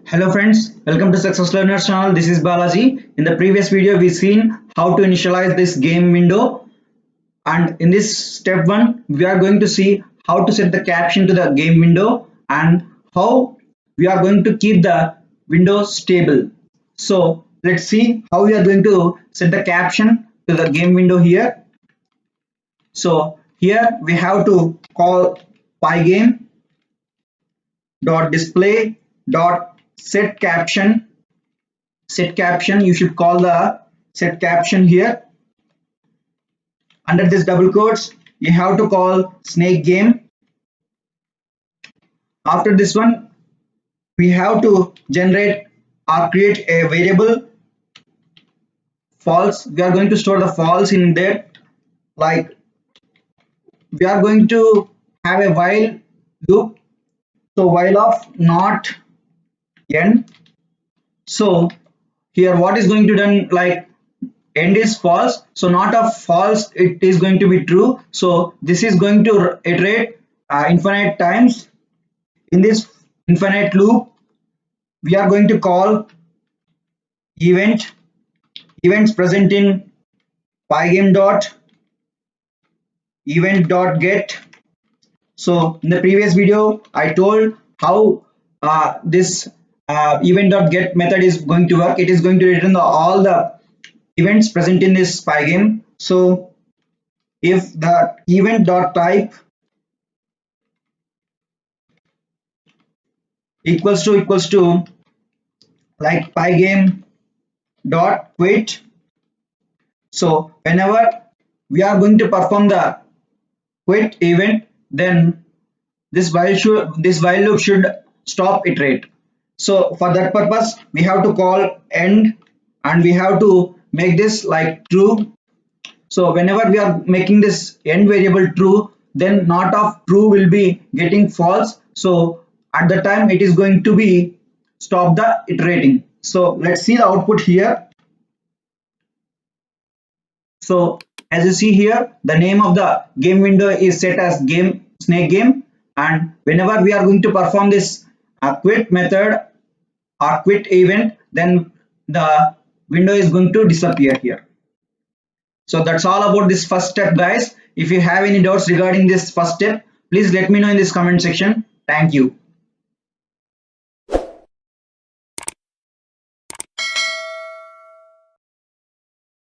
Hello friends, welcome to Success Learners channel. This is Balaji. In the previous video we seen how to initialize this game window, and in this step 1 we are going to see how to set the caption to the game window and how we are going to keep the window stable. So let's see how we are going to set the caption to the game window here. So here we have to call pygame dot display dot set caption. You should call the set caption here. Under this double quotes you have to call snake game. After this one we have to generate or create a variable false. We are going to store the false in there, like we are going to have a while loop. So while of not end. So here what is going to done, like end is false, so not of false, it is going to be true. So this is going to iterate infinite times. In this infinite loop we are going to call events present in pygame dot event dot get. So in the previous video I told how this event.get method is going to work. It is going to return all the events present in this pygame. So if the event.type equals to like pygame dot quit, so whenever we are going to perform the quit event, then this while loop should stop iterate. So for that purpose we have to call end and we have to make this like true. So whenever we are making this end variable true, then not of true will be getting false. So at the time it is going to be stop the iterating. So let's see the output here. So as you see here, the name of the game window is set as game snake game, and whenever we are going to perform this quit method or quit event, then the window is going to disappear here. So that's all about this first step, guys. If you have any doubts regarding this first step, please let me know in this comment section. Thank you.